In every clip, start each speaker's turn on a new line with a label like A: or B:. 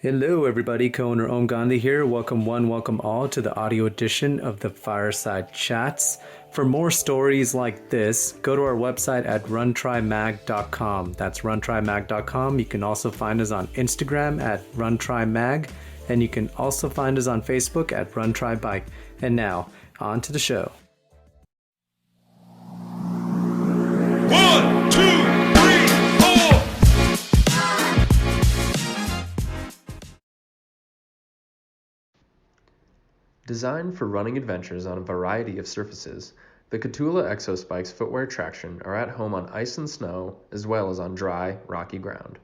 A: Hello, everybody. Co-owner Om Gandhi here. Welcome one, welcome all to the audio edition of the Fireside Chats. For more stories like this, go to our website at runtrymag.com. That's runtrymag.com. You can also find us on Instagram at runtrymag, and you can also find us on Facebook at runtrybike. And now, on to the show.
B: 1, 2, 3, 4.
C: Designed for running adventures on a variety of surfaces, the Cocodona Exospike's footwear traction are at home on ice and snow as well as on dry, rocky ground.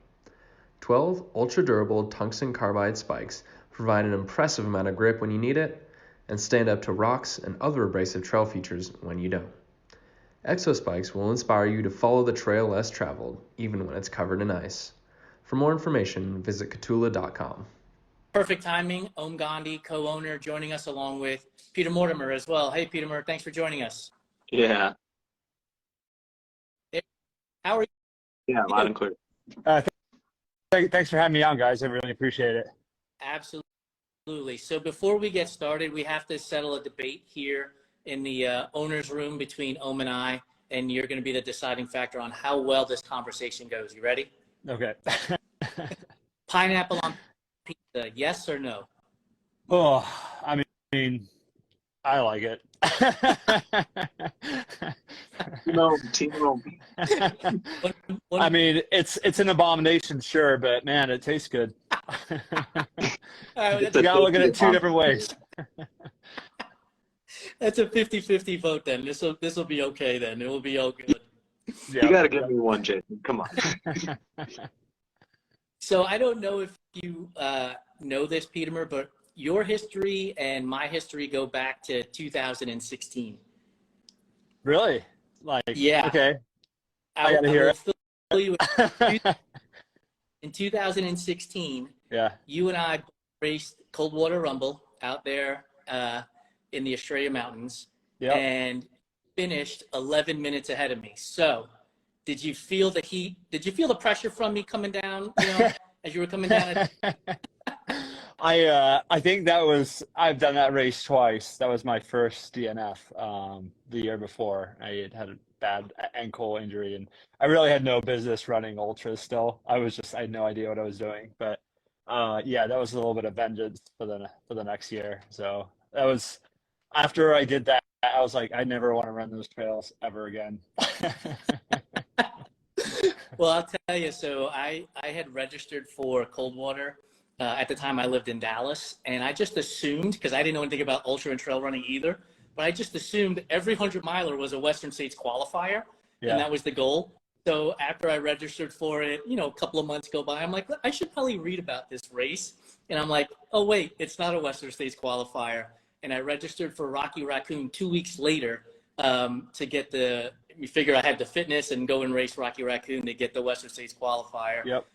C: 12 ultra-durable tungsten carbide spikes provide an impressive amount of grip when you need it and stand up to rocks and other abrasive trail features when you don't. Exospikes will inspire you to follow the trail less traveled, even when it's covered in ice. For more information, visit cocodona.com.
D: Perfect timing. Om Gandhi, co-owner, joining us along with Peter Mortimer as well. Hey, Peter, thanks for joining us.
E: Yeah.
D: How are you?
E: Yeah, loud and clear.
F: Thanks for having me on, guys. I really appreciate it.
D: Absolutely. So before we get started, we have to settle a debate here in the owner's room between Om and I, and you're going to be the deciding factor on how well this conversation goes. You ready?
F: Okay.
D: Pineapple on pizza, yes or no?
F: Oh, I mean, I like it.
E: No, Tino.
F: I mean, it's an abomination, sure, but man, it tastes good. You gotta look at it two different ways.
D: That's a 50-50 vote then. This will be okay then. It will be all good.
E: You gotta give me one, Jason. Come on.
D: So I don't know if you know this, Peter, but your history and my history go back to 2016.
F: Really? Like,
D: yeah.
F: Okay. I gotta hear
D: it. In 2016,
F: yeah,
D: you and I raced Coldwater Rumble out there in the Australia Mountains,
F: yep.
D: and finished 11 minutes ahead of me. So did you feel the heat? Did you feel the pressure from me coming down, as you were coming down?
F: I think I've done that race twice. That was my first DNF the year before. I had a bad ankle injury, and I really had no business running ultras still. I had no idea what I was doing. But yeah, that was a little bit of vengeance for the next year. So that was after I did that, I was like, I never want to run those trails ever again.
D: Well, I'll tell you, so I had registered for Coldwater. At the time I lived in Dallas, and I just assumed, because I didn't know anything about ultra and trail running either, but I just assumed every 100-miler was a Western States qualifier, and that was the goal. So after I registered for it, a couple of months go by, I'm like, I should probably read about this race. And I'm like, oh, wait, it's not a Western States qualifier. And I registered for Rocky Raccoon 2 weeks later to get you figure I had the fitness and go and race Rocky Raccoon to get the Western States qualifier.
F: Yep.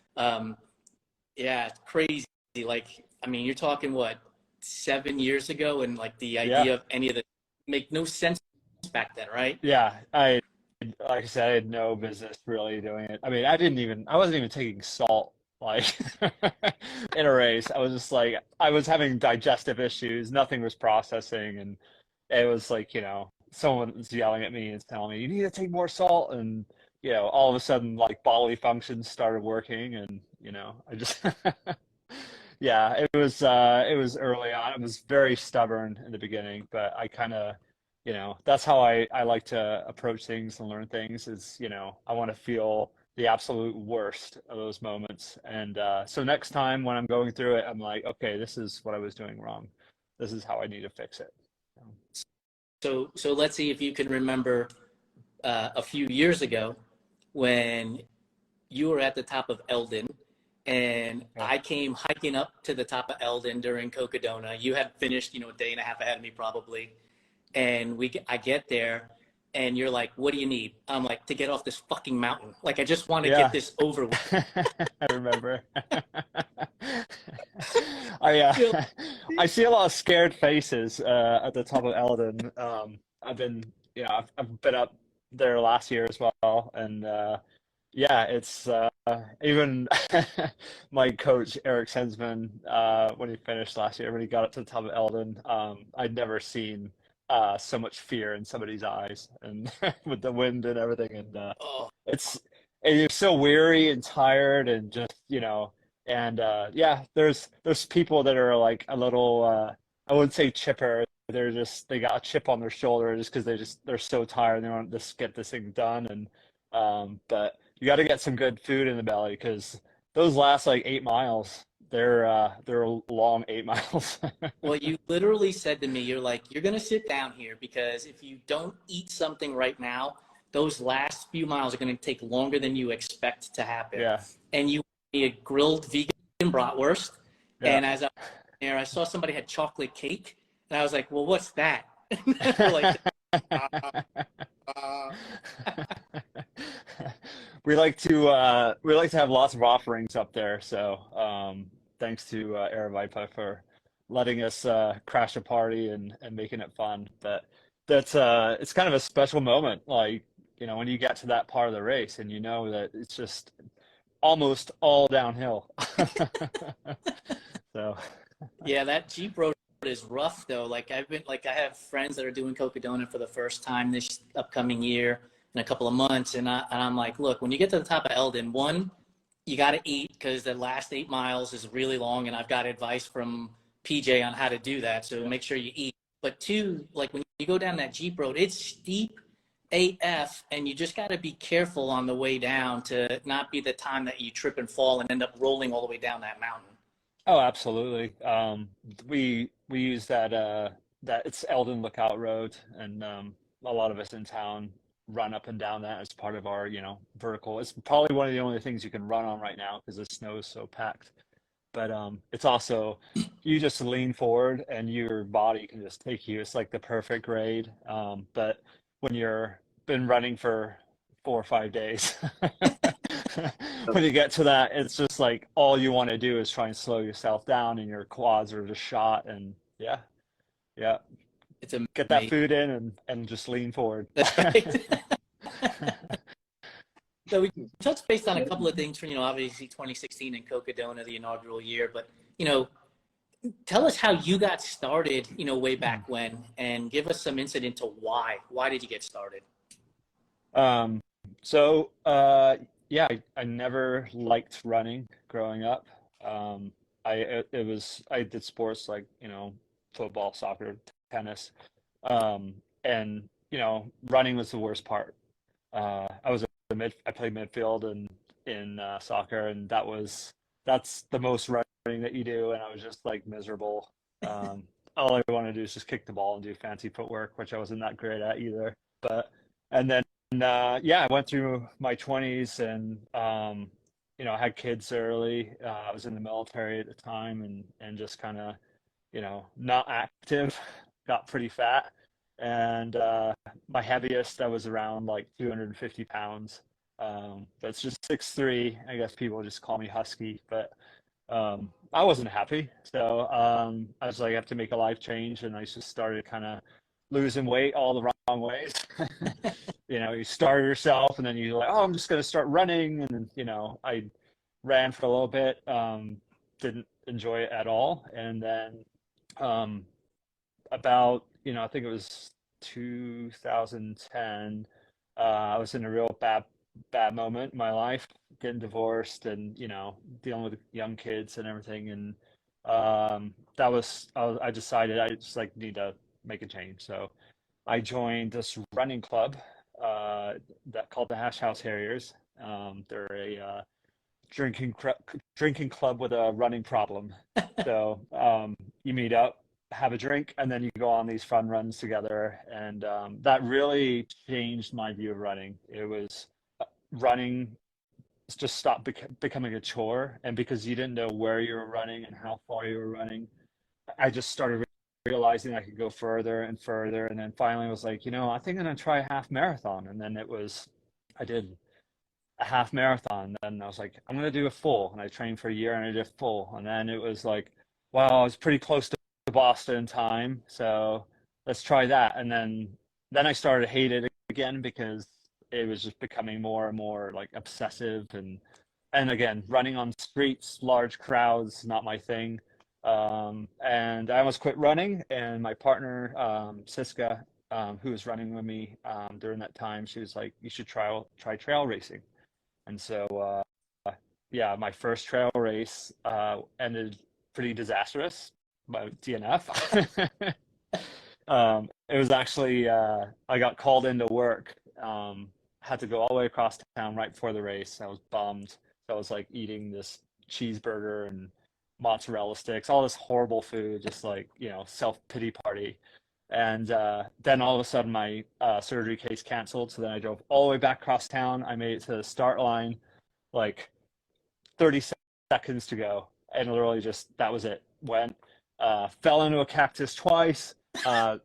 D: Yeah, it's crazy. Like, I mean, you're talking, what, 7 years ago? And, like, the idea of any of the make no sense back then, right?
F: Yeah. Like I said, I had no business really doing it. I mean, I wasn't even taking salt, like, in a race. I was just like, I was having digestive issues. Nothing was processing. And it was like, someone was yelling at me and telling me, you need to take more salt. And, all of a sudden, like, bodily functions started working. And, I just... Yeah, it was early on. It was very stubborn in the beginning, but I kind of, that's how I like to approach things and learn things is, I want to feel the absolute worst of those moments. And so next time when I'm going through it, I'm like, okay, this is what I was doing wrong. This is how I need to fix it.
D: So let's see if you can remember a few years ago when you were at the top of Eldon. And I came hiking up to the top of Eldon during Cocodona. You had finished, a day and a half ahead of me probably. And I get there and you're like, what do you need? I'm like, to get off this fucking mountain. Like, I just want to get this over with.
F: I remember. I see a lot of scared faces at the top of Eldon. I've been up there last year as well. And yeah, it's even my coach Eric Sensman, when he finished last year, when he got up to the top of Eldon, I'd never seen so much fear in somebody's eyes, and with the wind and everything, and
D: Oh,
F: it's and you're so weary and tired, and just and yeah, there's people that are like a little, I wouldn't say chipper. They got a chip on their shoulder just because they're so tired and they want to just get this thing done. And but you got to get some good food in the belly, because those last like 8 miles, they're long 8 miles.
D: well, you literally said to me, you're like, you're going to sit down here because if you don't eat something right now, those last few miles are going to take longer than you expect to happen.
F: Yeah,
D: And you eat a grilled vegan bratwurst.
F: yeah.
D: And as I was there, I saw somebody had chocolate cake. And I was like, well, what's that? And they're like,
F: We like to have lots of offerings up there. So thanks to Aravipa for letting us crash a party and making it fun. But that's it's kind of a special moment, like when you get to that part of the race and you know that it's just almost all downhill. So
D: yeah, that Jeep road is rough though. Like I have friends that are doing Cocodona for the first time this upcoming year in a couple of months, and I'm like, look, when you get to the top of Eldon, one, you got to eat because the last 8 miles is really long, and I've got advice from PJ on how to do that. So make sure you eat. But two, like when you go down that Jeep road, it's steep AF, and you just got to be careful on the way down to not be the time that you trip and fall and end up rolling all the way down that mountain.
F: Oh, absolutely. We use that it's Eldon Lookout Road, and a lot of us in town run up and down that as part of our vertical. It's probably one of the only things you can run on right now because the snow is so packed. But it's also, you just lean forward and your body can just take you. It's like the perfect grade. But when you're been running for 4 or 5 days, when you get to that, it's just like all you want to do is try and slow yourself down, and your quads are just shot. And yeah,
D: It's
F: get that
D: amazing.
F: food in and just lean forward.
D: That's right. So we touched base on a couple of things from, obviously 2016 and Cocodona, the inaugural year, but, tell us how you got started, way back when, and give us some insight into why. Why did you get started?
F: So yeah, I never liked running growing up. I did sports like, football, soccer, tennis. And running was the worst part. I played midfield in soccer, and that's the most running that you do, and I was just like miserable. All I want to do is just kick the ball and do fancy footwork, which I wasn't that great at either. But and then yeah, I went through my 20s, and I had kids early. I was in the military at the time, and just kind of not active, got pretty fat. And my heaviest, I was around like 250 pounds. That's just 6'3". I guess people just call me husky, but I wasn't happy. So I was like, I have to make a life change, and I just started kind of losing weight all the wrong ways. You starve yourself, and then you're like, oh, I'm just going to start running. And then, I ran for a little bit, didn't enjoy it at all. And then about, I think it was 2010, I was in a real bad moment in my life, getting divorced and, dealing with young kids and everything. And I decided I just like need to make a change. So I joined this running club that called the Hash House Harriers. They're a drinking club with a running problem. So you meet up, have a drink, and then you go on these fun runs together. And that really changed my view of running. It was running just stopped becoming a chore, and because you didn't know where you were running and how far you were running, I just started realizing I could go further and further. And then finally I was like, I think I'm gonna try a half marathon. And then I did a half marathon. Then I was like, I'm gonna do a full, and I trained for a year and I did a full. And then it was like, wow, I was pretty close to Boston time, so let's try that. And then I started to hate it again because it was just becoming more and more like obsessive, and and again, running on streets, large crowds, not my thing. And I almost quit running, and my partner, Siska, who was running with me during that time, she was like, "You should try trail racing." And so, yeah, my first trail race ended pretty disastrous, by DNF. It was actually I got called into work. Had to go all the way across town right before the race. I was bummed. So I was like eating this cheeseburger and mozzarella sticks, all this horrible food, just like, self-pity party. And then all of a sudden my surgery case canceled. So then I drove all the way back across town. I made it to the start line, like 30 seconds to go. And literally just, that was it. Went, fell into a cactus twice,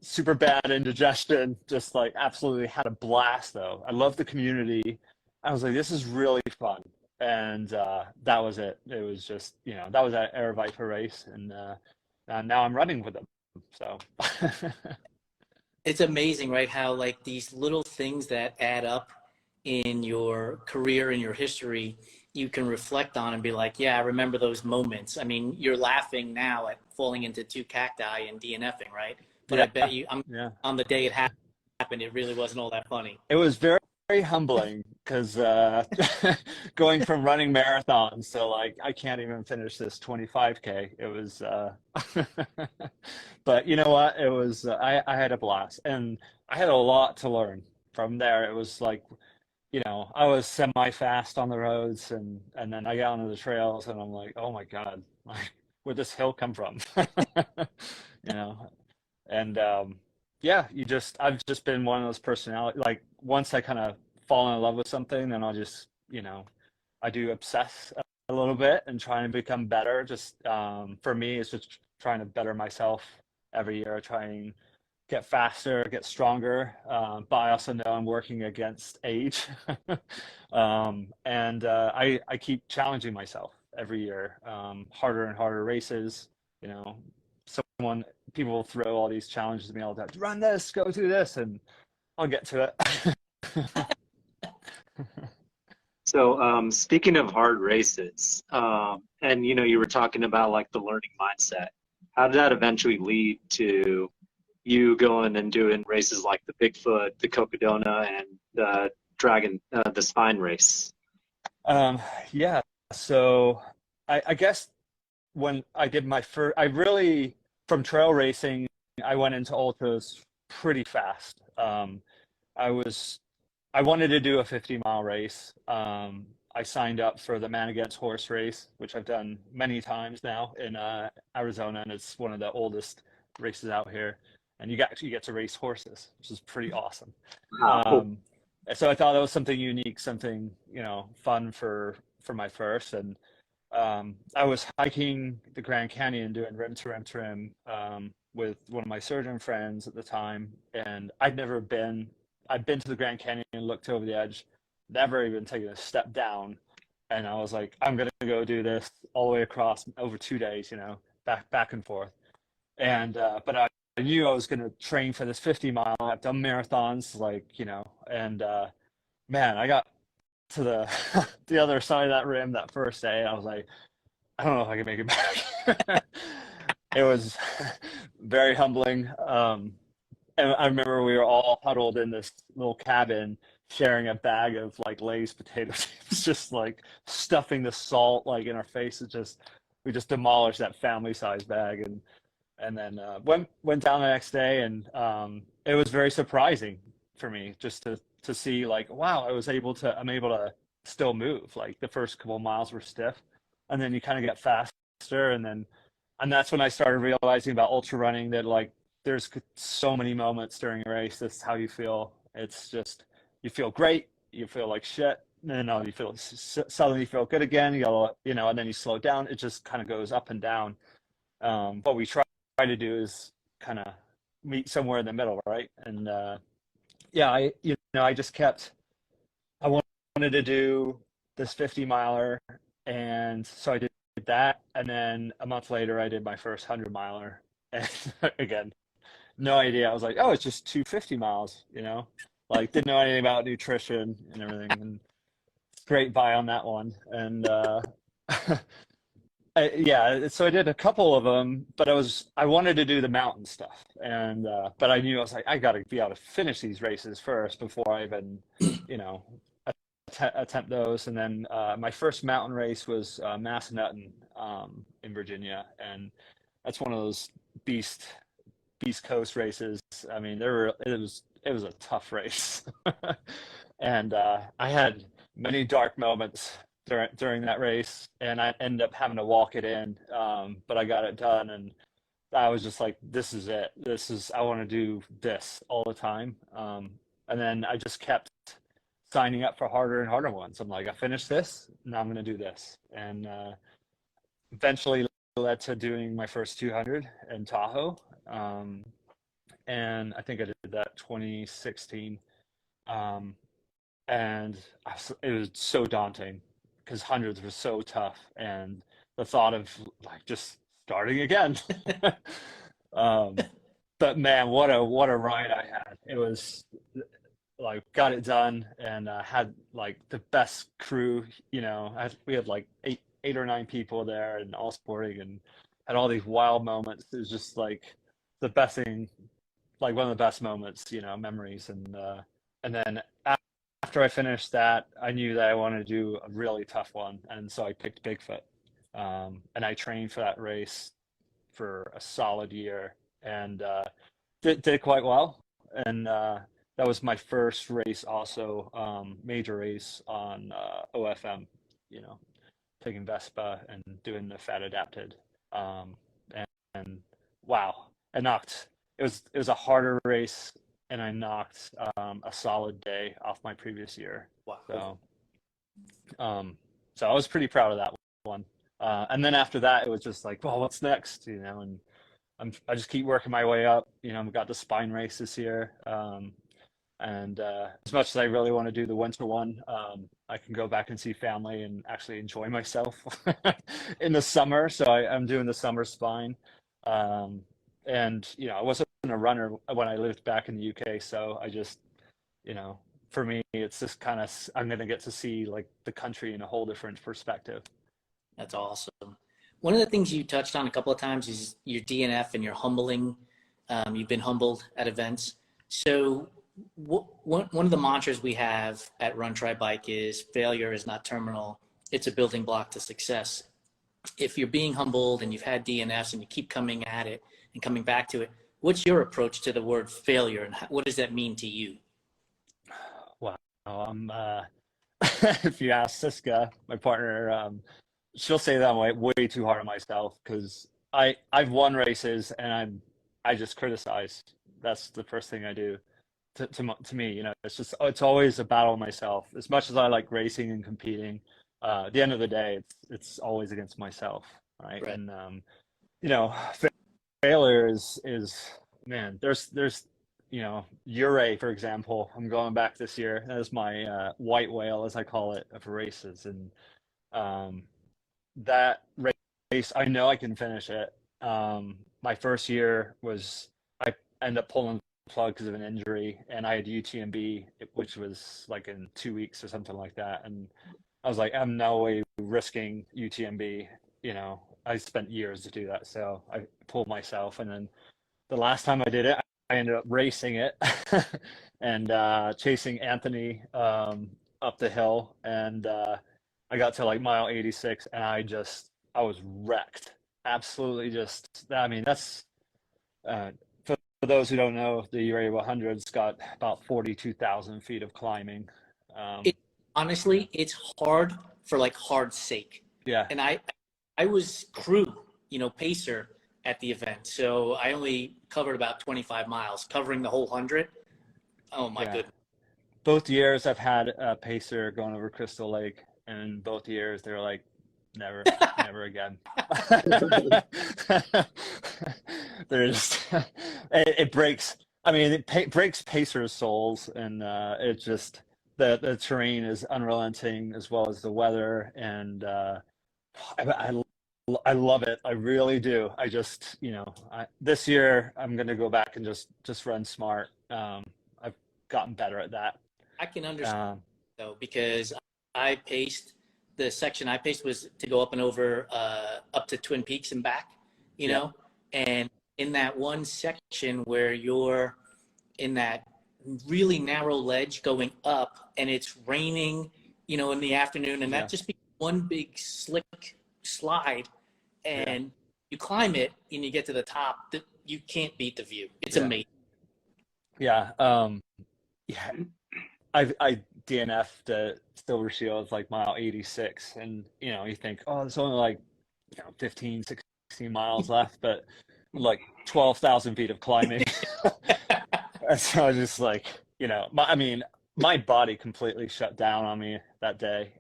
F: super bad indigestion, just like absolutely had a blast though. I love the community. I was like, this is really fun. And that was it. It was just, that was at Air Viper race. And now I'm running with them. So
D: It's amazing, right? How like these little things that add up in your career, in your history, you can reflect on and be like, yeah, I remember those moments. I mean, you're laughing now at falling into two cacti and DNFing, right? But I bet you on the day it happened, it really wasn't all that funny.
F: It was very, very humbling because going from running marathons to like, I can't even finish this 25K. It was, but you know what? It was, I had a blast, and I had a lot to learn from there. It was like, I was semi-fast on the roads, and then I got onto the trails, and I'm like, oh my God, like, where'd this hill come from? And yeah, I've just been one of those personalities. Like once I kind of fall in love with something, then I'll just, I do obsess a little bit and try and become better. Just for me, it's just trying to better myself every year, trying get faster, get stronger. But I also know I'm working against age. And I keep challenging myself every year, harder and harder races. People will throw all these challenges at me all the time. Run this, go do this, and I'll get to it.
E: So speaking of hard races, and you were talking about like the learning mindset. How did that eventually lead to you going and doing races like the Bigfoot, the Cocodona, and the Spine race?
F: Yeah. So I guess when I did my first, from trail racing, I went into ultras pretty fast. I wanted to do a 50-mile race. I signed up for the Man Against Horse race, which I've done many times now in Arizona, and it's one of the oldest races out here. And you get to race horses, which is pretty awesome.
E: Wow.
F: So I thought that was something unique, something fun for my first. And I was hiking the Grand Canyon, doing rim to rim to rim with one of my surgeon friends at the time, and I'd been to the Grand Canyon and looked over the edge, never even taken a step down. And I was like, I'm gonna go do this all the way across over 2 days, back and forth. And but I knew I was gonna train for this 50-mile. I've done marathons, and man, I got to the other side of that rim that first day, and I was like, I don't know if I can make it back. It was very humbling. And I remember we were all huddled in this little cabin sharing a bag of like Lay's potato chips, just like stuffing the salt like in our faces. We just demolished that family size bag, and then went down the next day, and it was very surprising for me just to see like, wow, I'm able to still move. Like the first couple of miles were stiff, and then you kind of get faster, and that's when I started realizing about ultra running, that like there's so many moments during a race. That's how you feel. It's just, you feel great, you feel like shit, and then you suddenly you feel good again. And then you slow down. It just kind of goes up and down. What we try to do is kind of meet somewhere in the middle, right? And yeah, I just I wanted to do this 50-miler, and so I did that. And then a month later, I did my first 100-miler, and again, no idea. I was like, oh, it's just 250 miles, like didn't know anything about nutrition and everything. And scrape by on that one. And yeah, so I did a couple of them, but I wanted to do the mountain stuff, and but I knew I was like, I got to be able to finish these races first before I even, you know, attempt those. And then my first mountain race was Massanutten in Virginia, and that's one of those beast coast races. I mean, it was a tough race, and I had many dark moments during that race, and I ended up having to walk it in. But I got it done, and I was just like, this is it. I want to do this all the time. And then I just kept signing up for harder and harder ones. I'm like, I finished this, now I'm going to do this. And eventually led to doing my first 200 in Tahoe. And I think I did that 2016. And it was so daunting because hundreds were so tough, and the thought of like just starting again. But man, what a ride I had. It was like, got it done, and had like the best crew. You know, we had like eight or nine people there, and all sporting, and had all these wild moments. It was just like the best thing, like one of the best moments, you know, memories. And then after I finished that, I knew that I wanted to do a really tough one, and so I picked Bigfoot. And I trained for that race for a solid year, and did quite well. And that was my first race, also major race on OFM. You know, taking Vespa and doing the fat adapted. And wow, I knocked. It was a harder race, and I knocked a solid day off my previous year.
D: Wow.
F: So I was pretty proud of that one. And then after that, it was just like, well, what's next? You know, and I just keep working my way up. You know, I've got the spine race this year. And as much as I really want to do the winter one, I can go back and see family and actually enjoy myself in the summer. So I'm doing the summer spine. And, you know, I wasn't a runner when I lived back in the UK. So I just, you know, for me, it's just kind of, I'm going to get to see like the country in a whole different perspective.
D: That's awesome. One of the things you touched on a couple of times is your DNF and your humbling. You've been humbled at events. So one of the mantras we have at Run Try Bike is failure is not terminal. It's a building block to success. If you're being humbled and you've had DNFs and you keep coming at it and coming back to it, what's your approach to the word failure, and what does that mean to you?
F: Wow. If you ask Siska, my partner, she'll say that I'm way too hard on myself, because I've won races and I just criticize. That's the first thing I do. To me, you know, it's always a battle with myself. As much as I like racing and competing, at the end of the day, it's always against myself, right? And you know, failure is man. There's you know, Ure, for example. I'm going back this year. That is my white whale, as I call it, of races, and that race, I know I can finish it. My first year was, I ended up pulling the plug because of an injury, and I had UTMB, which was like in 2 weeks or something like that. And I was like, I'm no way risking UTMB. You know, I spent years to do that, so I pulled myself. And then the last time I did it, I ended up racing it and chasing Anthony up the hill, and I got to like mile 86, and I was wrecked. Absolutely just, I mean, that's, for those who don't know, the Area 100's got about 42,000 feet of climbing.
D: Honestly, it's hard for like hard's sake.
F: Yeah.
D: And I was crew, you know, pacer at the event. So I only covered about 25 miles, covering the whole 100. Oh my goodness.
F: Both years I've had a pacer going over Crystal Lake, and both years they're like, never again. They're just, it breaks. I mean, it breaks pacers' souls, and it just, the terrain is unrelenting, as well as the weather, and I love it. I really do. I just, you know, this year I'm going to go back and just run smart. I've gotten better at that.
D: I can understand though, because I paced, the section I paced was to go up and over, up to Twin Peaks and back, you know, and in that one section where you're in that really narrow ledge going up and it's raining, you know, in the afternoon, and that just becomes one big slick slide, and you climb it and you get to the top, you can't beat the view. It's amazing.
F: Yeah. Yeah. I DNF'd the Silver Shield like mile 86, and you know, you think, oh, there's only like, you know, 15, 16 miles left, but like 12,000 feet of climbing. And so I was just like, you know, my body completely shut down on me that day.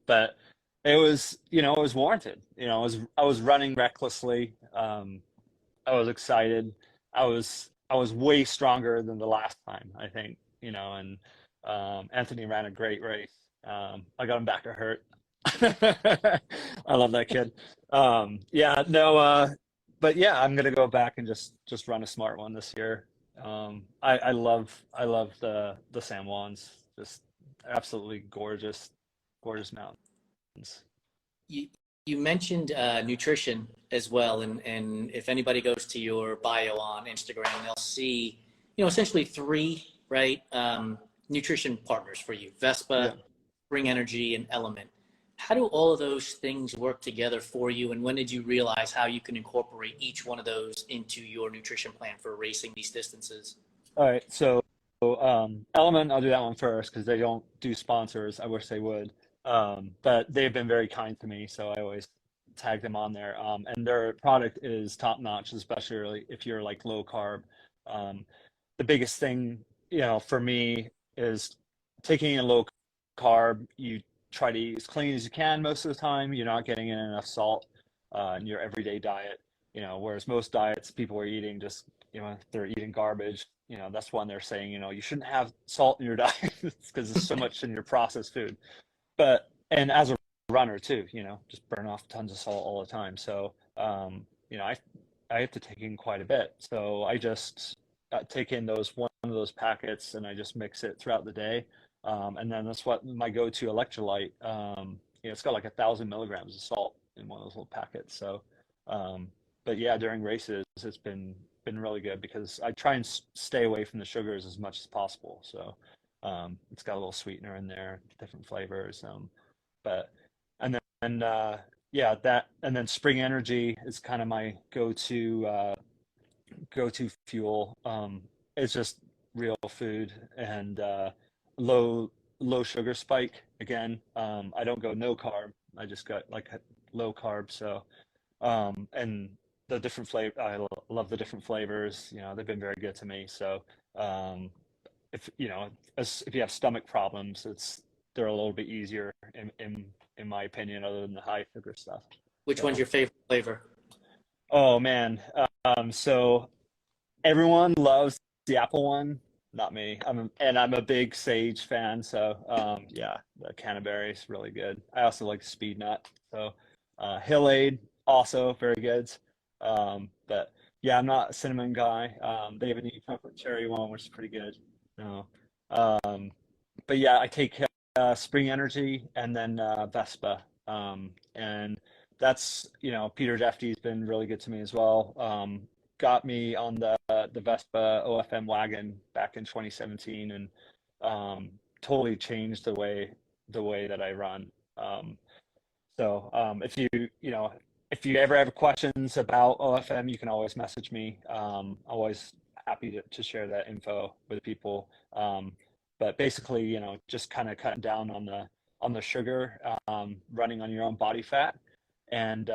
F: But it was, you know, it was warranted. You know, I was running recklessly. I was excited. I was way stronger than the last time, I think, you know, and Anthony ran a great race. I got him back to hurt. I love that kid. Yeah, no, but yeah, I'm gonna go back and just run a smart one this year. I love the San Juans, just absolutely gorgeous, gorgeous mountains.
D: You mentioned nutrition as well, and if anybody goes to your bio on Instagram, they'll see, you know, essentially three, right, nutrition partners for you: Vespa, Spring Energy, and Element. How do all of those things work together for you, and when did you realize how you can incorporate each one of those into your nutrition plan for racing these distances?
F: All right, so Element, I'll do that one first because they don't do sponsors. I wish they would. But they've been very kind to me, so I always tag them on there. And their product is top notch, especially if you're like low carb. The biggest thing, you know, for me is taking a low carb. You try to eat as clean as you can most of the time. You're not getting in enough salt in your everyday diet. You know, whereas most diets, people are eating just, you know, they're eating garbage. You know, that's when they're saying, you know, you shouldn't have salt in your diet because there's so much in your processed food. But, and as a runner too, you know, just burn off tons of salt all the time. So, you know, I have to take in quite a bit. So I just take in one of those packets and I just mix it throughout the day. And then that's what my go-to electrolyte, you know, it's got like 1,000 milligrams of salt in one of those little packets. So, but yeah, during races, it's been really good because I try and stay away from the sugars as much as possible. So, it's got a little sweetener in there, different flavors. But and then yeah, that, and then Spring Energy is kind of my go-to fuel. It's just real food and low sugar spike. Again, I don't go no carb. I just got like low carb. So and the different flavor, love the different flavors. You know, they've been very good to me. So if you know, if you have stomach problems, they're a little bit easier in my opinion, other than the high sugar stuff.
D: Which one's your favorite flavor?
F: Oh man, so everyone loves the apple one, not me. I'm a big sage fan, so yeah, the canterbury is really good. I also like speed nut, so Hill Aid also very good. But yeah, I'm not a cinnamon guy. They have a new chocolate cherry one, which is pretty good. No, but yeah, I take Spring Energy and then Vespa, and that's, you know, Peter Defty's been really good to me as well. Got me on the Vespa OFM wagon back in 2017, and totally changed the way that I run. So if you know, if you ever have questions about OFM, you can always message me. Always happy to share that info with people. But basically, you know, just kind of cutting down on the sugar, running on your own body fat, and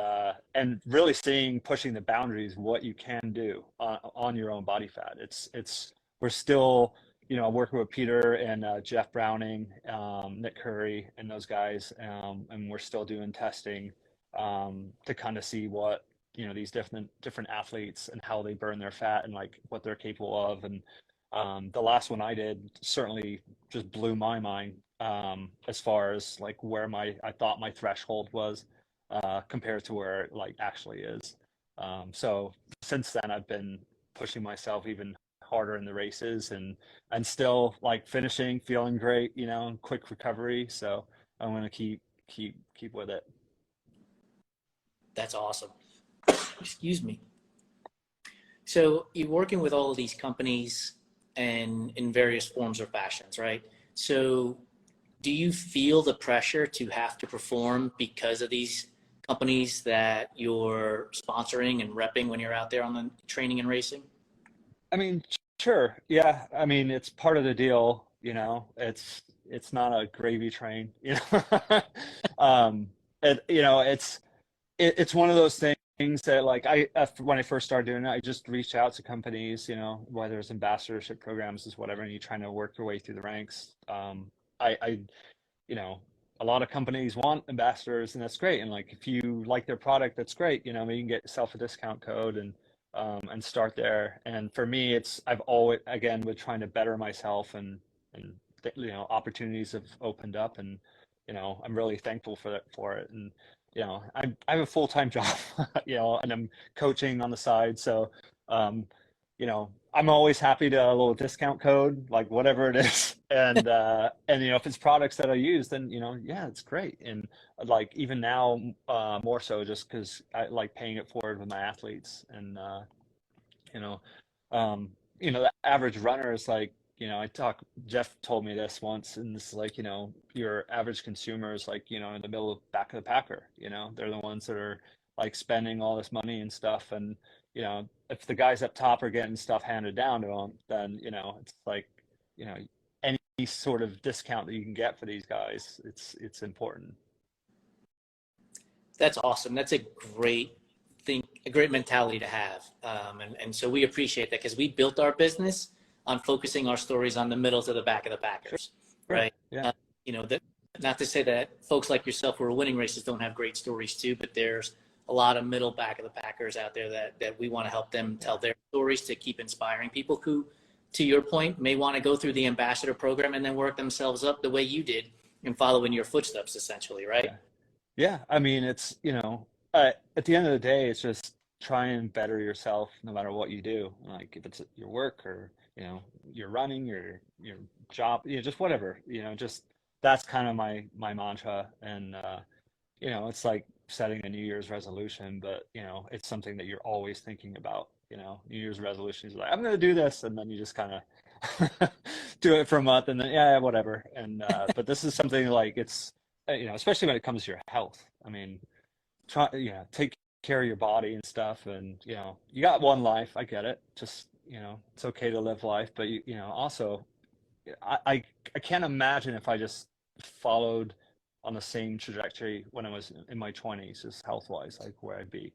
F: really pushing the boundaries of what you can do on your own body fat. We're still, you know, working with Peter and Jeff Browning, Nick Curry, and those guys, and we're still doing testing to kind of see what, you know, these different athletes and how they burn their fat and like what they're capable of. And the last one I did certainly just blew my mind as far as like where I thought my threshold was compared to where it like actually is. So since then I've been pushing myself even harder in the races, and still like finishing, feeling great, you know, quick recovery. So I'm gonna keep with it.
D: That's awesome. Excuse me. So you're working with all of these companies and in various forms or fashions, right? So do you feel the pressure to have to perform because of these companies that you're sponsoring and repping when you're out there on the training and racing?
F: I mean, sure. Yeah. I mean, it's part of the deal, you know. It's not a gravy train, you know. Um, you know, it's one of those things that like when I first started doing it, I just reached out to companies, you know, whether it's ambassadorship programs is whatever, and you're trying to work your way through the ranks. I you know, a lot of companies want ambassadors, and that's great. And like, if you like their product, that's great. You know, you can get yourself a discount code and start there. And for me, I've always, again, with trying to better myself and you know, opportunities have opened up, and you know, I'm really thankful for it. And you know, I have a full-time job, you know, and I'm coaching on the side, so you know, I'm always happy to a little discount code, like whatever it is. And you know, if it's products that I use, then, you know, yeah, it's great. And like even now, more so just because I like paying it forward with my athletes. And you know, um, you know, the average runner is like, you know, Jeff told me this once, and this is like, you know, your average consumer is like, you know, in the middle of back of the packer, you know, they're the ones that are like spending all this money and stuff. And, you know, if the guys up top are getting stuff handed down to them, then, you know, it's like, you know, any sort of discount that you can get for these guys, it's important.
D: That's awesome. That's a great thing, a great mentality to have. And so we appreciate that because we built our business on focusing our stories on the middle to the back of the Packers,
F: Sure.
D: right?
F: Yeah.
D: You know, that, not to say that folks like yourself who are winning races don't have great stories too, but there's a lot of middle back of the Packers out there that we want to help them tell their stories to keep inspiring people who, to your point, may want to go through the ambassador program and then work themselves up the way you did and follow in your footsteps, essentially, right?
F: Yeah. Yeah, I mean, it's, you know, at the end of the day, it's just try and better yourself no matter what you do. Like if it's your work or, you know, your running, your job, you know, just whatever, you know, just that's kind of my mantra. And you know, it's like setting a New Year's resolution, but you know, it's something that you're always thinking about. You know, New Year's resolutions like, I'm gonna do this, and then you just kind of do it for a month, and then yeah, whatever. And but this is something like it's you know, especially when it comes to your health. I mean, try, you know, take care of your body and stuff, and you know, you got one life. I get it. Just, you know, it's okay to live life, but you know, also, I can't imagine if I just followed on the same trajectory when I was in my 20s, just health wise, like where I'd be.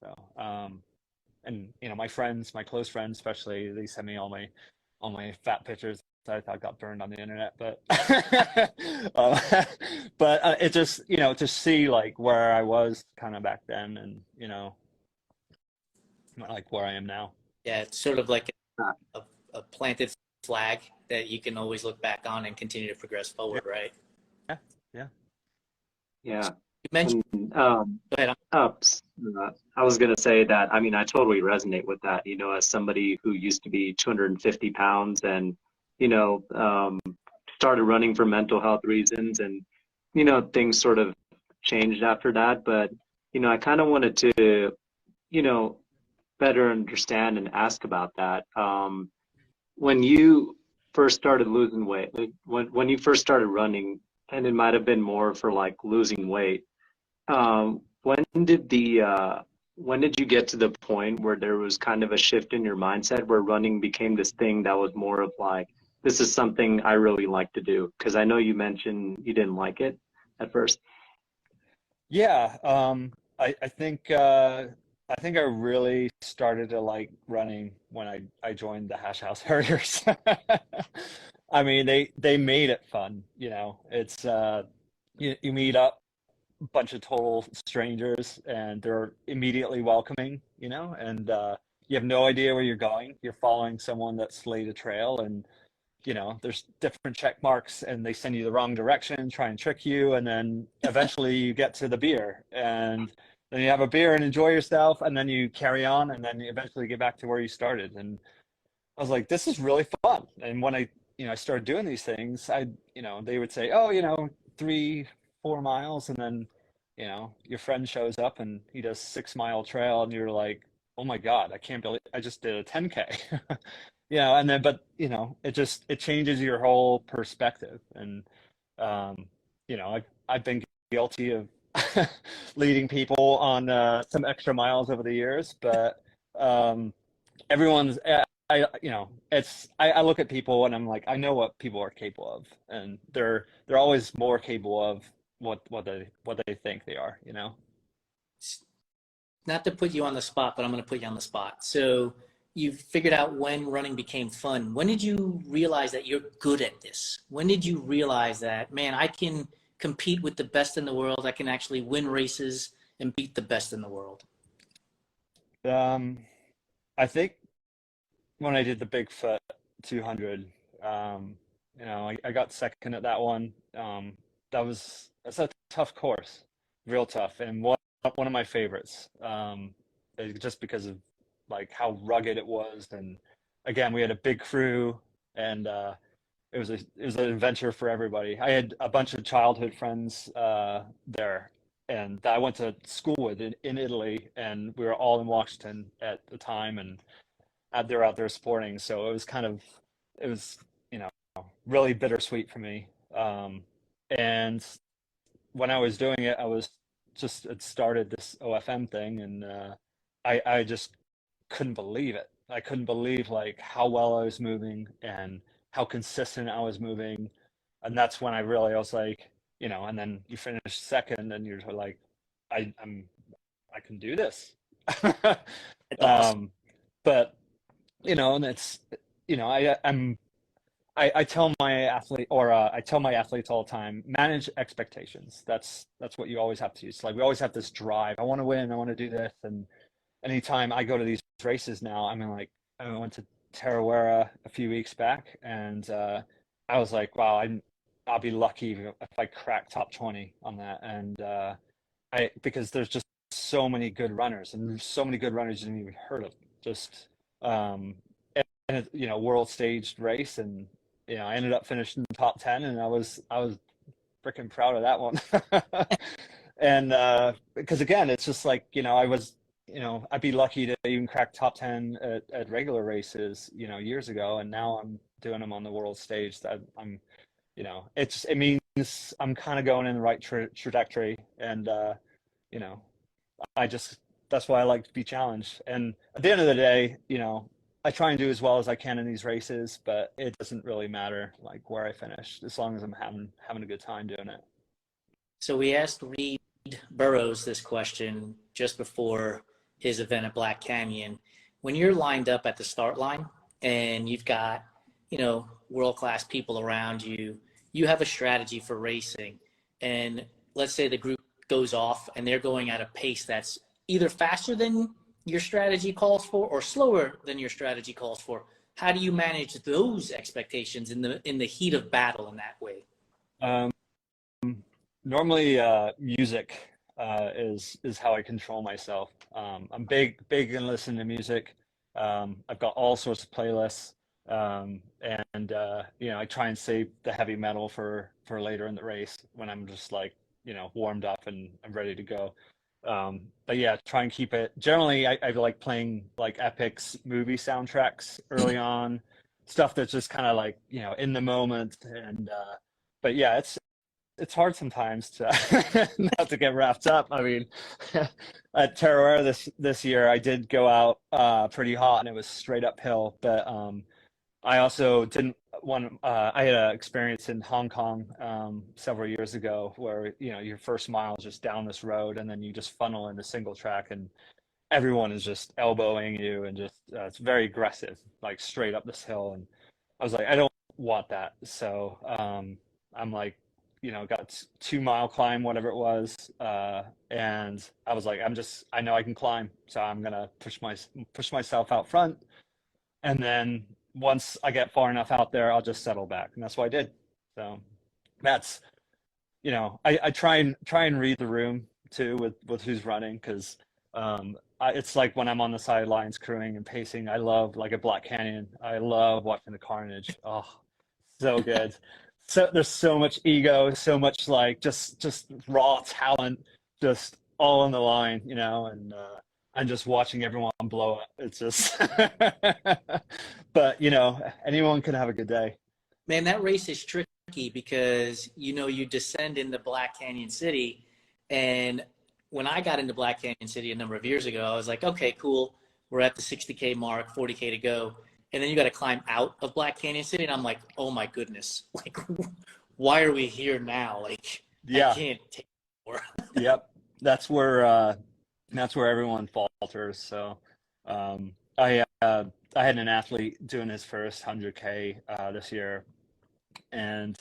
F: So, and you know, my friends, my close friends, especially, they send me all my fat pictures that I thought got burned on the internet, but it just, you know, to see like where I was kind of back then, and you know, like where I am now.
D: Yeah, it's sort of like a planted flag that you can always look back on and continue to progress forward, right?
F: Yeah, yeah.
E: Yeah.
D: You mentioned,
E: Go
D: go ahead.
E: I was going to say that, I mean, I totally resonate with that, you know, as somebody who used to be 250 pounds and, you know, started running for mental health reasons, and, you know, things sort of changed after that. But, you know, I kind of wanted to, you know, better understand and ask about that. When you first started losing weight, like when you first started running, and it might have been more for like losing weight, when did when did you get to the point where there was kind of a shift in your mindset where running became this thing that was more of like, this is something I really like to do? Because I know you mentioned you didn't like it at first.
F: Yeah, I think I really started to like running when I joined the Hash House Herders. I mean, they made it fun, you know. It's you meet up a bunch of total strangers, and they're immediately welcoming, you know, and you have no idea where you're going. You're following someone that's laid a trail, and you know, there's different check marks, and they send you the wrong direction, try and trick you, and then eventually you get to the beer, and then you have a beer and enjoy yourself, and then you carry on, and then you eventually get back to where you started. And I was like, this is really fun. And when I, you know, I started doing these things, you know, they would say, oh, you know, 3, 4 miles, and then, your friend shows up and he does 6 mile trail, and you're like, oh my God, I can't believe I just did a 10K. And then, but it changes your whole perspective. And, I've been guilty of leading people on some extra miles over the years, but everyone's, I look at people and I'm like, I know what people are capable of, and they're always more capable of what they think they are.
D: Not to put you on the spot, but I'm going to put you on the spot. So you figured out when running became fun. When did you realize that you're good at this? When did you realize that, man, I can compete with the best in the world. I can actually win races and beat the best in the world?
F: I think when I did the Bigfoot 200, I got second at that one. That's a tough course, real tough, and one of my favorites, just because of like how rugged it was. And again, we had a big crew, and it was an adventure for everybody. I had a bunch of childhood friends there, and that I went to school with in Italy, and we were all in Washington at the time, and they're out there sporting. So it was really bittersweet for me. And when I was doing it, I was had started this OFM thing, and I just couldn't believe it. I couldn't believe like how well I was moving and how consistent I was moving. And that's when I was like, and then you finish second and you're like, I can do this.
D: It's awesome.
F: But and it's, I tell my athlete, or I tell my athletes all the time, manage expectations. That's what you always have to use. Like, we always have this drive. I want to win. I want to do this. And anytime I go to these races now, I mean, like, I went to Tarawera a few weeks back, and I was like, wow, I'll be lucky if I crack top 20 on that. And because there's just so many good runners, and there's so many good runners you didn't even heard of. Just and world staged race, and I ended up finishing top 10, and I was freaking proud of that one. And because again, it's just like, I was, I'd be lucky to even crack top 10 at regular races, years ago, and now I'm doing them on the world stage. That I'm, it means I'm kind of going in the right trajectory, and that's why I like to be challenged. And at the end of the day, I try and do as well as I can in these races, but it doesn't really matter like where I finish, as long as I'm having a good time doing it.
D: So we asked Reed Burrows this question just before his event at Black Canyon. When you're lined up at the start line and you've got, world-class people around you, you have a strategy for racing. And let's say the group goes off and they're going at a pace that's either faster than your strategy calls for or slower than your strategy calls for. How do you manage those expectations in the heat of battle in that way?
F: Normally, music is how I control myself. I'm big in listening to music. I've got all sorts of playlists, and I try and save the heavy metal for later in the race when I'm just like warmed up and I'm ready to go. But yeah, try and keep it. Generally, I like playing like Epic's movie soundtracks early on, stuff that's just kind of like in the moment. And but yeah, it's hard sometimes to not to get wrapped up. I mean, at Tarawera this year, I did go out pretty hot, and it was straight uphill. But I also didn't want. I had an experience in Hong Kong several years ago where your first mile is just down this road, and then you just funnel into single track, and everyone is just elbowing you, and just it's very aggressive, like straight up this hill. And I was like, I don't want that. So I'm like, got 2 mile climb, whatever it was, and I was like, I know I can climb, so I'm gonna push myself out front, and then once I get far enough out there, I'll just settle back, and that's what I did. So that's, I try and read the room too with who's running, because it's like when I'm on the sidelines crewing and pacing, I love, like, a Black Canyon, I love watching the carnage. Oh, so good. so there's so much ego, so much like just raw talent, just all on the line, you know, and I'm just watching everyone blow up. It's just, but you know, anyone can have a good day.
D: Man, that race is tricky because you descend into Black Canyon City, and when I got into Black Canyon City a number of years ago, I was like, okay, cool, we're at the 60K mark, 40K to go, and then you got to climb out of Black Canyon City, and I'm like, oh my goodness, like, why are we here now? Like,
F: Yeah.
D: I can't take more.
F: Yep. That's where everyone falters. So, I had an athlete doing his first 100K this year, and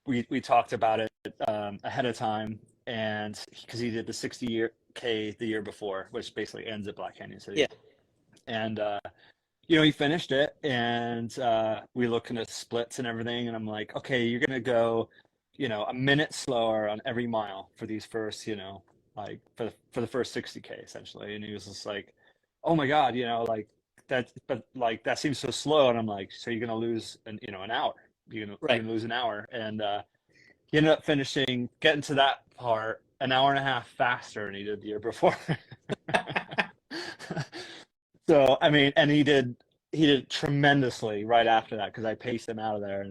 F: we talked about it ahead of time, and because he did the 60K the year before, which basically ends at Black Canyon City.
D: Yeah.
F: And you know, he finished it, and we looking at splits and everything, and I'm like, okay, you're gonna go, you know, a minute slower on every mile for these first, you know, like for the first 60K essentially. And he was just like, oh my God, you know, like that, but like that seems so slow. And I'm like, so you're gonna lose an hour. You're
D: Right.
F: gonna lose an hour. And he ended up finishing, getting to that part an hour and a half faster than he did the year before. So I mean, and he did tremendously right after that because I paced him out of there,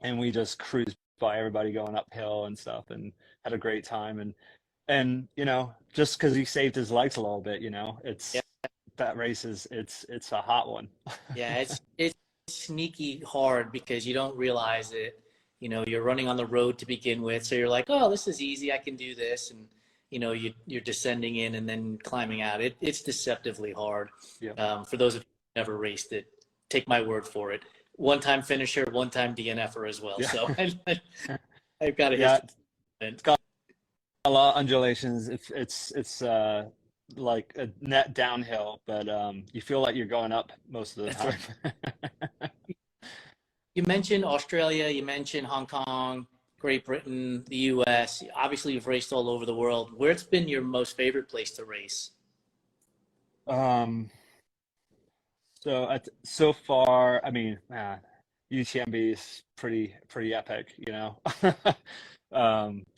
F: and we just cruised by everybody going uphill and stuff, and had a great time. And you know, just because he saved his legs a little bit, you know, it's
D: Yeah.
F: that race is it's a hot one.
D: Yeah, it's sneaky hard because you don't realize it. You're running on the road to begin with, so you're like, oh, this is easy, I can do this, and you're descending in and then climbing out. It's deceptively hard.
F: Yeah.
D: For those of you who never raced it, take my word for it. One-time finisher, one-time DNFer as well.
F: Yeah.
D: So I've got a
F: Yeah,
D: history.
F: it's got a lot of undulations. It's like a net downhill, but you feel like you're going up most of the
D: That's
F: time.
D: You mentioned Australia, you mentioned Hong Kong, Great Britain, the US. Obviously, you've raced all over the world. Where's been your most favorite place to race?
F: Um, so far, I mean, UTMB is pretty epic, you know.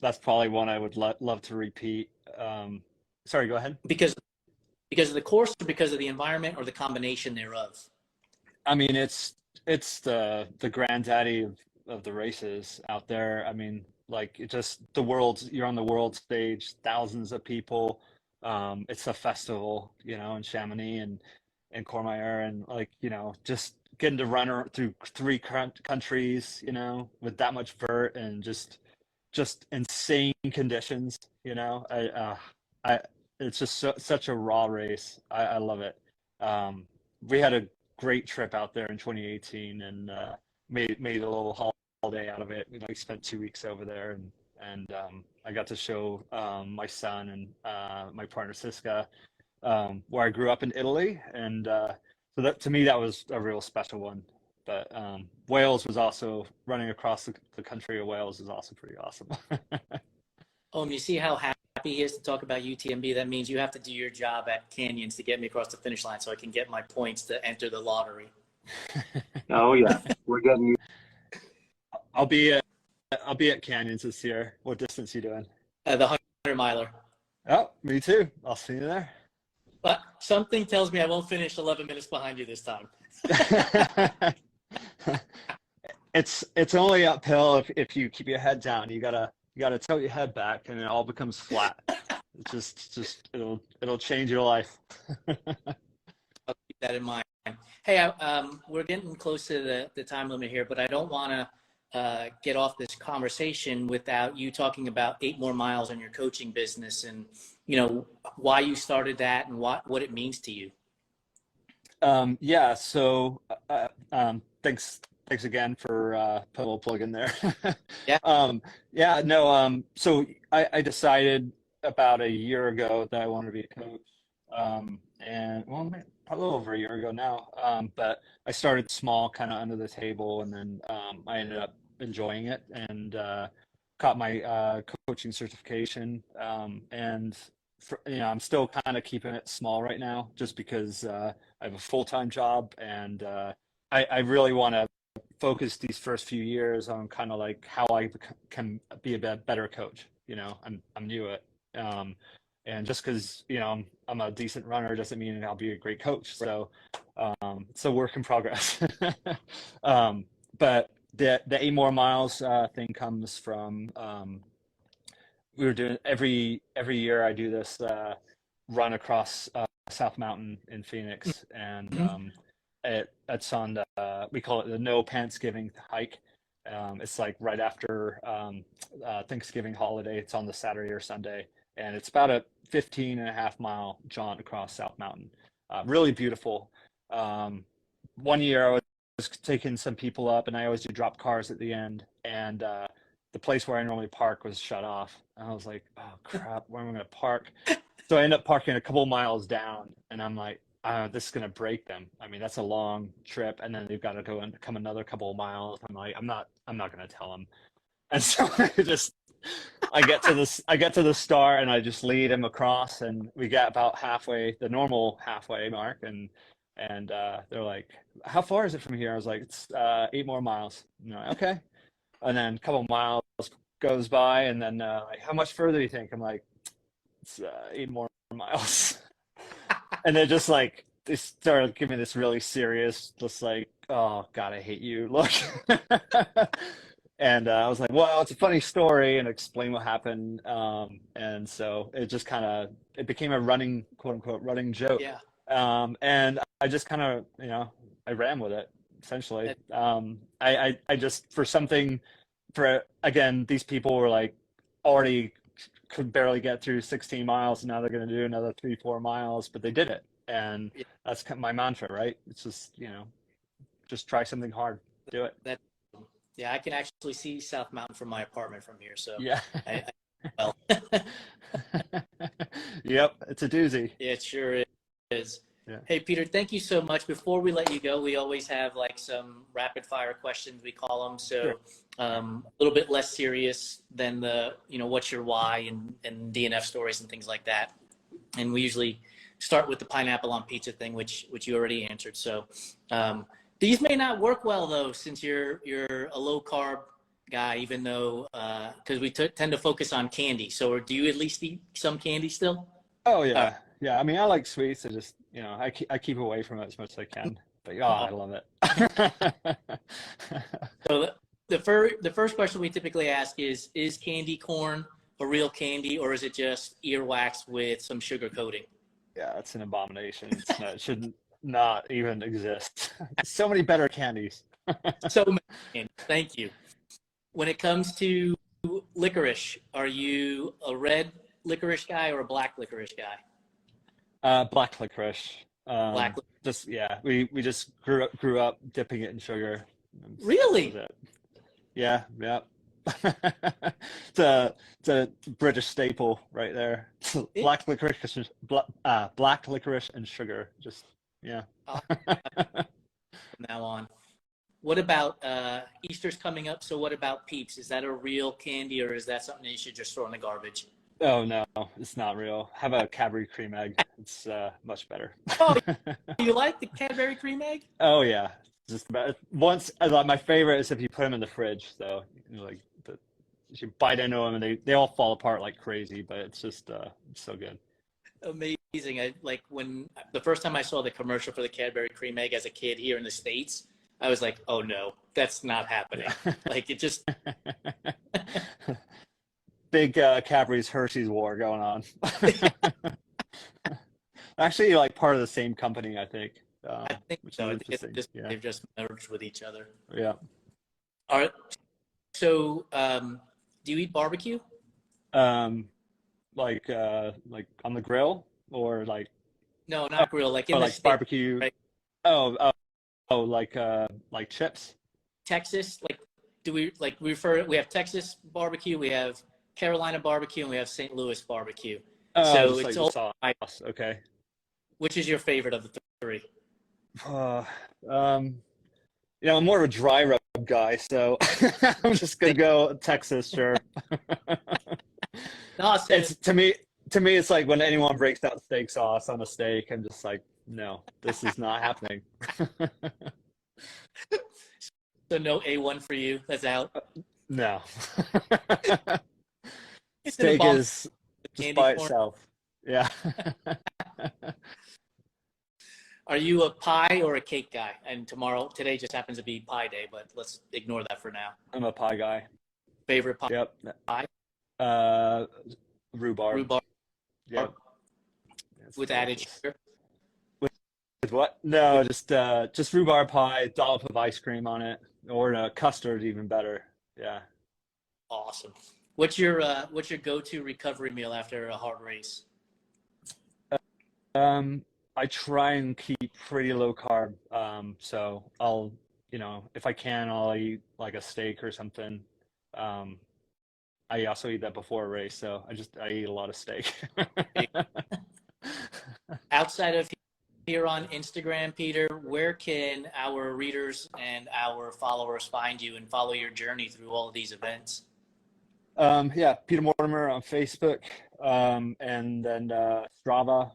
F: That's probably one I would love to repeat. Sorry, go ahead.
D: Because of the course, or because of the environment, or the combination thereof?
F: I mean, it's the granddaddy of the races out there. I mean, like it just you're on the world stage, thousands of people. It's a festival, you know, in Chamonix and Courmayeur, and like, you know, just getting to run through three countries, you know, with that much vert and just insane conditions, you know. I it's just such a raw race. I love it. We had a great trip out there in 2018, and made a little holiday out of it. We like spent 2 weeks over there, and I got to show my son and my partner Siska where I grew up in Italy, and so that to me that was a real special one. But Wales was also running across the country of Wales is also pretty awesome.
D: And you see how happy he is to talk about UTMB? That means you have to do your job at Canyons to get me across the finish line so I can get my points to enter the lottery.
E: Oh yeah, we're getting you.
F: I'll be at Canyons this year. What distance are you doing?
D: The 100-miler.
F: Oh, me too. I'll see you there.
D: But something tells me I won't finish 11 minutes behind you this time.
F: It's only uphill if you keep your head down. You gotta tilt your head back, and it all becomes flat. It's just it'll change your life.
D: I'll keep that in mind. Hey, we're getting close to the time limit here, but I don't want to get off this conversation without you talking about 8 more miles in your coaching business, and why you started that and what it means to you.
F: Yeah. So thanks again for putting a little plug in there.
D: Yeah.
F: Yeah. No. So I decided about a year ago that I wanted to be a coach. And well, a little over a year ago now. But I started small, kind of under the table, and then I ended up enjoying it and got my coaching certification. And I'm still kind of keeping it small right now, just because I have a full-time job, and I really want to focused these first few years on kind of like how I can be a better coach. You know, I'm new at it. And just because, you know, I'm a decent runner doesn't mean I'll be a great coach. So it's a work in progress. But the 8 more miles thing comes from we were doing every year I do this run across South Mountain in Phoenix, and it's on the we call it the No Pants Giving hike. It's like right after Thanksgiving holiday. It's on the Saturday or Sunday, and it's about a 15.5 mile jaunt across South Mountain. Really beautiful. One year I was taking some people up, and I always do drop cars at the end, and the place where I normally park was shut off. And I was like, oh crap, where am I going to park? So I end up parking a couple miles down, and I'm like, this is going to break them. I mean, that's a long trip, and then they've got to go and come another couple of miles. I'm like, I'm not going to tell them. And so I get to the start, and I just lead him across, and we get about halfway, the normal halfway mark, and they're like, how far is it from here? I was like, it's 8 more miles. And they're like, okay. And then a couple of miles goes by, and then like, how much further do you think? I'm like, it's 8 more miles. And they're just like, they started giving me this really serious, just like, oh God, I hate you look. And I was like, well, it's a funny story, and explain what happened. And so it just kind of, it became a running, quote unquote, running joke.
D: Yeah.
F: And I just kind of, you know, I ran with it essentially. I just, again, these people were like already could barely get through 16 miles, and now they're going to do another 3-4 miles, but they did it. And that's kind of my mantra, right? It's just, you know, just try something hard, do it.
D: Yeah, I can actually see South Mountain from my apartment from here. So
F: yeah.
D: Well.
F: Yep, it's a doozy.
D: It sure is.
F: Yeah.
D: Hey, Peter, thank you so much. Before we let you go, we always have like some rapid fire questions, we call them. So
F: Sure.
D: A little bit less serious than the, you know, what's your why and DNF stories and things like that. And we usually start with the pineapple on pizza thing, which you already answered. So these may not work well though, since you're a low carb guy, even though, because we tend to focus on candy. So do you at least eat some candy still?
F: Oh yeah. Yeah. I mean, I like sweets. I just, you know, I keep away from it as much as I can, but I love it.
D: So the first question we typically ask is candy corn a real candy, or is it just earwax with some sugar coating?
F: Yeah, it's an abomination. It should not even exist. So many better candies.
D: So many. Thank you. When it comes to licorice, are you a red licorice guy or a black licorice guy?
F: Black licorice.
D: Black.
F: Just we just grew up dipping it in sugar.
D: Really?
F: Yeah. It's a British staple right there. Black licorice, black licorice and sugar. Just
D: From now on. What about Easter's coming up? So what about Peeps? Is that a real candy, or is that something that you should just throw in the garbage?
F: Oh no, it's not real. Have a Cadbury cream egg. It's much better.
D: Oh, you like the Cadbury cream egg?
F: Oh yeah, just about once. My favorite is if you put them in the fridge. So you know, like you bite into them and they all fall apart like crazy. But it's just it's so good.
D: Amazing. I like when the first time I saw the commercial for the Cadbury cream egg as a kid here in the States, I was like, oh no, that's not happening. Like it just.
F: Big Cadbury's Hershey's war going on. Actually, like part of the same company, I think.
D: I think so. I think they've just merged with each other.
F: Yeah.
D: All right. So, do you eat barbecue?
F: Like on the grill or like?
D: No, not grill. Like in the States,
F: barbecue. Right? Oh, like chips.
D: Texas, like we have Texas barbecue, we have Carolina barbecue, and we have St. Louis barbecue. So it's all
F: sauce. Okay.
D: Which is your favorite of the three?
F: You know, I'm more of a dry rub guy, so I'm just gonna go Texas, sure.
D: No,
F: it's to me, it's like when anyone breaks out steak sauce on a steak, I'm just like, no, this is not happening.
D: So no A1 for you. That's out.
F: No.
D: It's in a
F: Steak
D: bomb
F: is just
D: candy
F: by
D: corn.
F: itself. Yeah.
D: Are you a pie or a cake guy? And today just happens to be pie day, but let's ignore that for now.
F: I'm a pie guy.
D: Favorite pie?
F: Yep.
D: Pie?
F: Rhubarb.
D: Rhubarb
F: Yep.
D: with added sugar.
F: With what? No, just rhubarb pie, dollop of ice cream on it, or custard, even better. Yeah.
D: Awesome. What's your go-to recovery meal after a hard race?
F: I try and keep pretty low carb. So I'll, if I can, I'll eat like a steak or something. I also eat that before a race, so I eat a lot of steak.
D: Outside of here on Instagram, Peter, where can our readers and our followers find you and follow your journey through all of these events?
F: Yeah, Peter Mortimer on Facebook, and then Strava,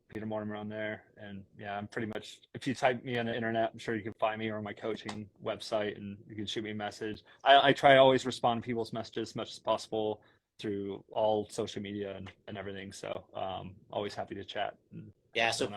F: Peter Mortimer on there. And yeah, I'm pretty much, if you type me on the internet, I'm sure you can find me, or my coaching website, and you can shoot me a message. I try to always respond to people's messages as much as possible through all social media and everything. So always happy to chat.
D: Yeah, so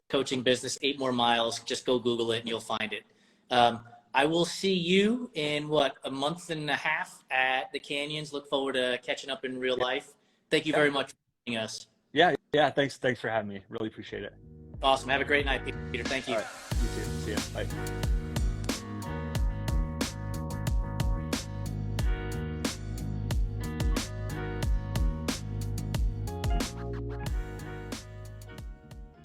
D: coaching business, 8 more miles. Just go Google it and you'll find it. I will see you in a month and a half at the Canyons. Look forward to catching up in real life. Thank you very much for joining us.
F: Yeah. Thanks for having me. Really appreciate it.
D: Awesome. Have a great night, Peter. Thank you.
F: All right. You too. See ya. Bye.